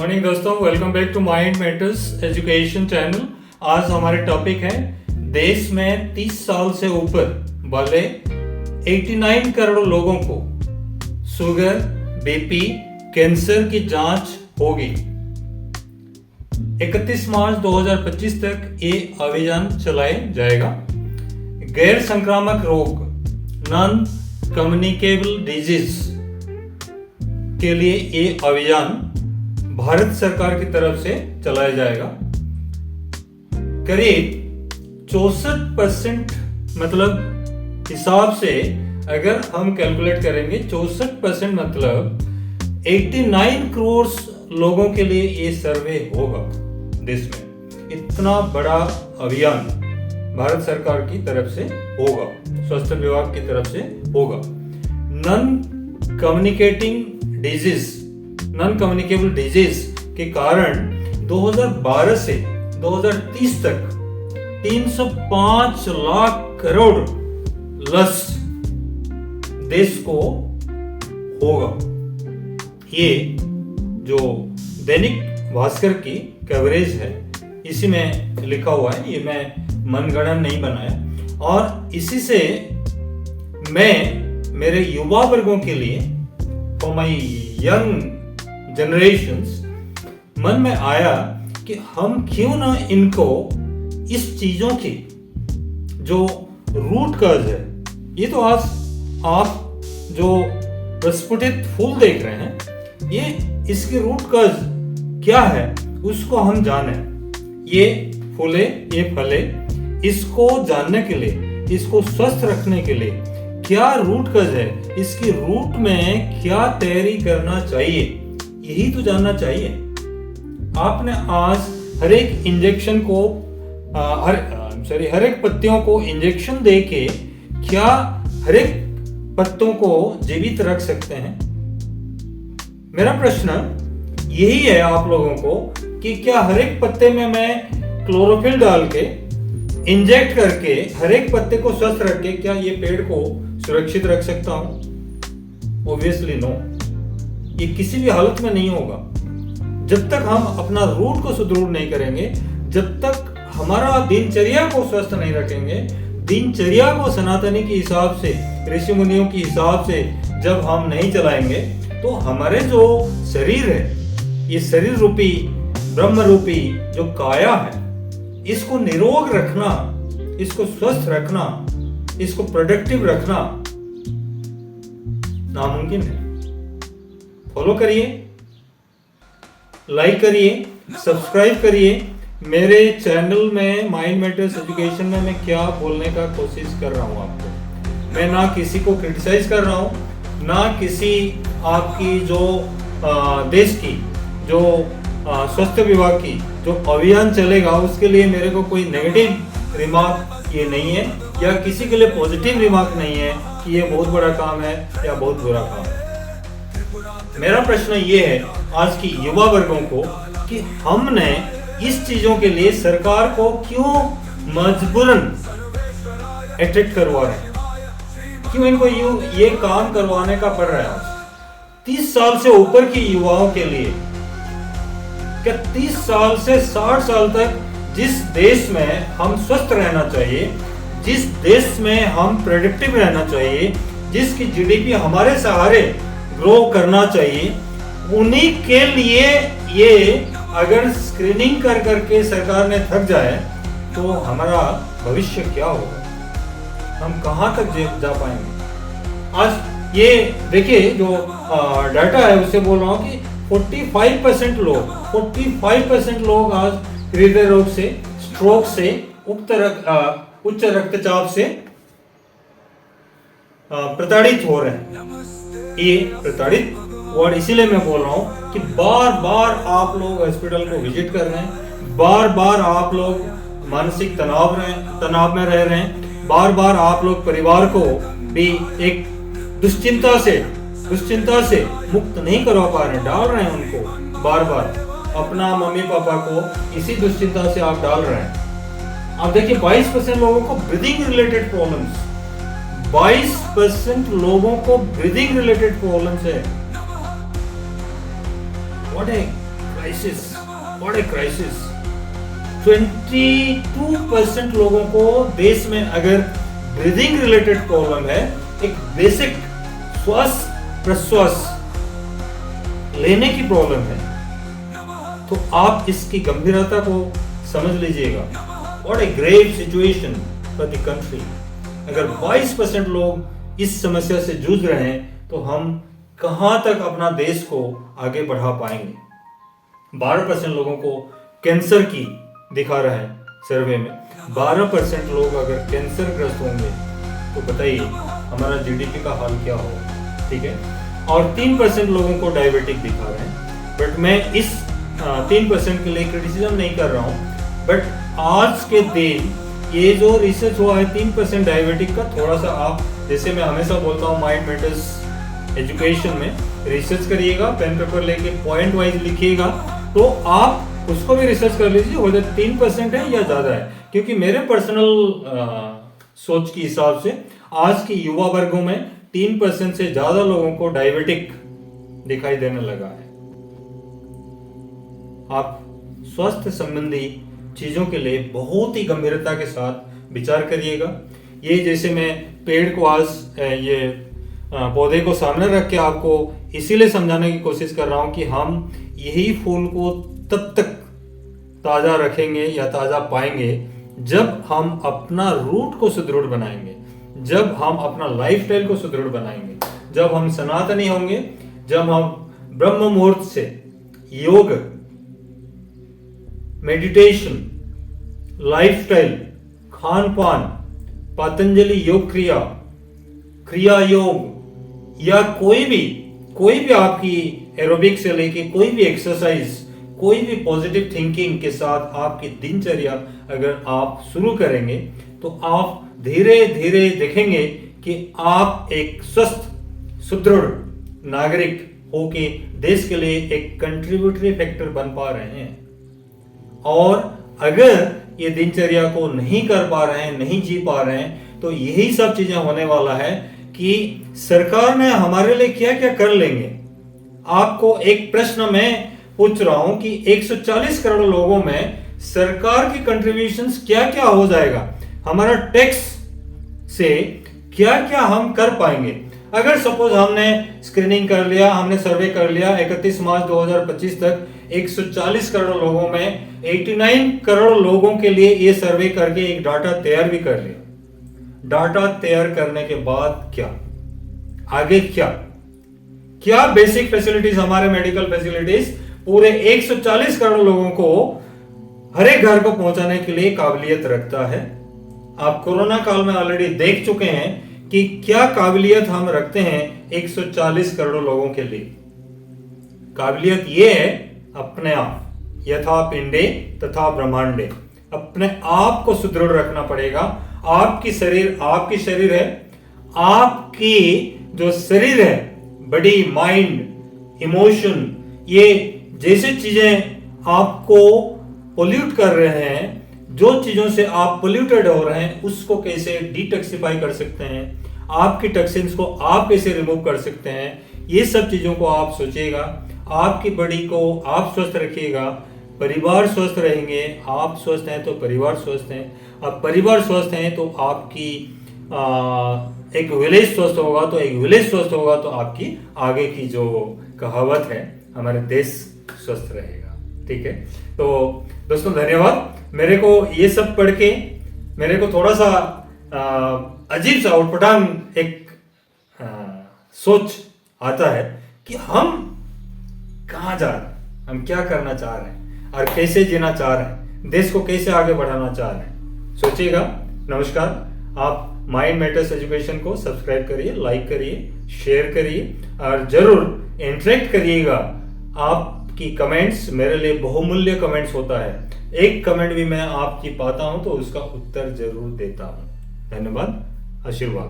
Morning दोस्तों, welcome back to mind matters education channel. आज हमारे टॉपिक है देश में 30 साल से ऊपर वाले 89 करोड़ लोगों को शुगर, बीपी, कैंसर की जांच होगी। 31 मार्च 2025 तक ये अभियान चलाया जाएगा। गैर संक्रामक रोग, नॉन कम्युनिकेबल डिजीज के लिए ये अभियान भारत सरकार की तरफ से चलाया जाएगा। करीब 64% मतलब हिसाब से अगर हम कैलकुलेट करेंगे 64% मतलब 89 करोड़ लोगों के लिए ये सर्वे होगा देश में। इतना बड़ा अभियान भारत सरकार की तरफ से होगा, स्वास्थ्य विभाग की तरफ से होगा। नॉन कम्युनिकेबल डिजीज के कारण 2012 से 2030 तक 305 लाख करोड़ लस देश को होगा। ये जो दैनिक भास्कर की कवरेज है, इसी में लिखा हुआ है, ये मैं मनगढ़ंत नहीं बनाया। और इसी से मैं मेरे युवा वर्गों के लिए, फॉर माई यंग जनरेशंस, मन में आया कि हम क्यों ना इनको इस चीजों की जो रूट कॉज है, ये तो आज आप जो प्रस्फुटित फूल देख रहे हैं, ये इसकी रूट कॉज क्या है उसको हम जाने। ये फूले, ये फले, इसको जानने के लिए, इसको स्वस्थ रखने के लिए क्या रूट कॉज है, इसकी रूट में क्या तैयारी करना चाहिए, यही तो जानना चाहिए। आपने आज हर एक इंजेक्शन को हर एक पत्तियों को इंजेक्शन दे के क्या हर एक पत्तों को जीवित रख सकते हैं? मेरा प्रश्न यही है आप लोगों को कि क्या हर एक पत्ते में मैं क्लोरोफिल डाल के इंजेक्ट करके हर एक पत्ते को स्वस्थ रख के क्या ये पेड़ को सुरक्षित रख सकता हूं? ऑब्वियसली नो, ये किसी भी हालत में नहीं होगा। जब तक हम अपना रूट को सुदृढ़ नहीं करेंगे, जब तक हमारा दिनचर्या को स्वस्थ नहीं रखेंगे, दिनचर्या को सनातनी के हिसाब से, ऋषि मुनियों के हिसाब से जब हम नहीं चलाएंगे, तो हमारे जो शरीर है, ये शरीर रूपी, ब्रह्म रूपी जो काया है, इसको निरोग रखना, इसको स्वस्थ रखना, इसको प्रोडक्टिव रखना नामुमकिन है। फॉलो करिए, लाइक करिए, सब्सक्राइब करिए। मेरे चैनल में माइंड मैटर्स एजुकेशन में मैं क्या बोलने का कोशिश कर रहा हूँ आपको, मैं ना किसी को क्रिटिसाइज कर रहा हूँ, ना किसी आपकी जो देश की जो स्वास्थ्य विभाग की जो अभियान चलेगा उसके लिए मेरे को कोई नेगेटिव रिमार्क ये नहीं है, या किसी के लिए पॉजिटिव रिमार्क नहीं है कि ये बहुत बड़ा काम है या बहुत बुरा काम है। मेरा प्रश्न ये है आज की युवा वर्गों को कि हमने इस चीजों के लिए सरकार को क्यों मजबूरन अट्रैक्ट करवा रहे हैं, क्यों इनको ये काम करवाने का पड़ रहा है। 30 साल से ऊपर की युवाओं के लिए, क्या 30 साल से 60 साल तक जिस देश में हम स्वस्थ रहना चाहिए, जिस देश में हम प्रोडक्टिव रहना चाहिए, जिसकी जीडीपी हमारे सहारे ग्रो करना चाहिए, उन्हीं के लिए ये अगर स्क्रीनिंग कर करके सरकार ने थक जाए तो हमारा भविष्य क्या होगा, हम कहां तक जा पाएंगे। आज ये देखिए जो डाटा है उससे बोल रहा हूं कि 45% लोग आज हृदय रोग से, स्ट्रोक से, उच्च रक्तचाप से प्रताड़ित हो रहे हैं। ये प्रताड़ित वर्ड इसीलिए मैं बोल रहा हूं कि बार बार आप लोग हॉस्पिटल को विजिट कर रहे हैं, बार बार आप लोग मानसिक तनाव में रह रहे हैं, बार बार आप लोग परिवार को भी एक दुश्चिंता से मुक्त नहीं करवा पा रहे हैं, डाल रहे हैं उनको बार बार, अपना मम्मी पापा को इसी दुश्चिंता से आप डाल रहे हैं। आप देखिए 22% लोगों को ब्रीदिंग रिलेटेड प्रॉब्लम्स, 22% लोगों को ब्रीदिंग रिलेटेड प्रॉब्लम्स है। What a crisis, what a crisis. 22% लोगों को देश में अगर ब्रीदिंग रिलेटेड प्रॉब्लम है, एक बेसिक श्वास प्रश्वास लेने की प्रॉब्लम है, तो आप इसकी गंभीरता को समझ लीजिएगा। What a grave situation for the country. अगर 22% लोग इस समस्या से जूझ रहे हैं तो हम कहां तक अपना देश को आगे बढ़ा पाएंगे। 12% लोगों को कैंसर की दिखा रहा है सर्वे में। 12% लोग अगर कैंसर ग्रस्त होंगे तो बताइए हमारा जीडीपी का हाल क्या होगा, ठीक है। और 3% लोगों को डायबिटिक दिखा रहे हैं। बट मैं इस 3% के लिए क्रिटिसिज्म नहीं कर रहा हूं, बट आज के दिन ये जो रिसर्च हुआ है 3% डायबिटिक का, थोड़ा सा आप, जैसे मैं हमेशा बोलता हूँ माइंड मैटर्स एजुकेशन में, रिसर्च करिएगा, पेन पेपर लेके पॉइंट वाइज लिखिएगा, तो आप उसको भी रिसर्च कर लीजिए हो जाए 3% है या ज़्यादा है। क्योंकि मेरे पर्सनल सोच के हिसाब से आज की युवा वर्गों में 3% से ज़्यादा लोगों को डायबिटिक दिखाई देने लगा है। आप स्वास्थ्य संबंधी चीजों के लिए बहुत ही गंभीरता के साथ विचार करिएगा। ये जैसे मैं पेड़ को आज ये पौधे को सामने रख के आपको इसीलिए समझाने की कोशिश कर रहा हूं कि हम यही फूल को तब तक ताजा रखेंगे या ताजा पाएंगे जब हम अपना रूट को सुदृढ़ बनाएंगे, जब हम अपना लाइफस्टाइल को सुदृढ़ बनाएंगे, जब हम सनातनी होंगे, जब हम ब्रह्म मुहूर्त से योग, मेडिटेशन, लाइफस्टाइल, खान पान, पतंजलि योग क्रिया, क्रिया योग या कोई भी आपकी एरोबिक से लेके कोई भी एक्सरसाइज, कोई भी पॉजिटिव थिंकिंग के साथ आपकी दिनचर्या अगर आप शुरू करेंगे तो आप धीरे धीरे देखेंगे कि आप एक स्वस्थ सुदृढ़ नागरिक होके देश के लिए एक कंट्रीब्यूटरी फैक्टर बन पा रहे हैं। और अगर ये दिनचर्या को नहीं कर पा रहे हैं, नहीं जी पा रहे हैं, तो यही सब चीजें होने वाला है कि सरकार ने हमारे लिए क्या क्या कर लेंगे। आपको एक प्रश्न मैं पूछ रहा हूं कि 140 करोड़ लोगों में सरकार की कंट्रीब्यूशंस क्या क्या हो जाएगा, हमारा टैक्स से क्या क्या हम कर पाएंगे। अगर सपोज हमने स्क्रीनिंग कर लिया, हमने सर्वे कर लिया 31 मार्च 2025 तक 140 करोड़ लोगों में 89 करोड़ लोगों के लिए ये सर्वे करके एक डाटा तैयार भी कर लिया। डाटा तैयार करने के बाद क्या आगे, क्या बेसिक फैसिलिटीज, हमारे मेडिकल फैसिलिटीज पूरे 140 करोड़ लोगों को हर एक घर को पहुंचाने के लिए काबिलियत रखता है। आप कोरोना काल में ऑलरेडी देख चुके हैं कि क्या काबिलियत हम रखते हैं 140 करोड़ लोगों के लिए। काबिलियत यह है अपने आप, यथा पिंडे तथा ब्रह्मांडे, अपने आप को सुदृढ़ रखना पड़ेगा। आपकी शरीर है, आपकी जो शरीर है, बॉडी, माइंड, इमोशन, ये जैसे चीजें आपको पोल्यूट कर रहे हैं, जो चीजों से आप पोल्यूटेड हो रहे हैं, उसको कैसे डिटॉक्सिफाई कर सकते हैं, आपकी टॉक्सिन्स को आप कैसे रिमूव कर सकते हैं, ये सब चीजों को आप सोचिएगा। आपकी बॉडी को आप स्वस्थ रखिएगा, परिवार स्वस्थ रहेंगे, आप स्वस्थ हैं तो परिवार स्वस्थ हैं, अब परिवार स्वस्थ हैं तो आपकी एक विलेज स्वस्थ होगा, तो एक विलेज स्वस्थ होगा तो आपकी आगे की जो कहावत है, हमारे देश स्वस्थ रहेगा। ठीक है, तो दोस्तों धन्यवाद। मेरे को ये सब पढ़ के मेरे को थोड़ा सा अजीब सा उटपटांग एक सोच आता है कि हम कहाँ जा रहे हैं, हम क्या करना चाह रहे हैं और कैसे जीना चाह रहे हैं, देश को कैसे आगे बढ़ाना चाह रहे हैं, सोचिएगा। नमस्कार। आप माइंड मैटर्स एजुकेशन को सब्सक्राइब करिए, लाइक करिए, शेयर करिए और जरूर इंटरेक्ट करिएगा। आपकी कमेंट्स मेरे लिए बहुमूल्य कमेंट्स होता है। एक कमेंट भी मैं आपकी पाता हूं तो उसका उत्तर जरूर देता हूं। धन्यवाद, आशीर्वाद।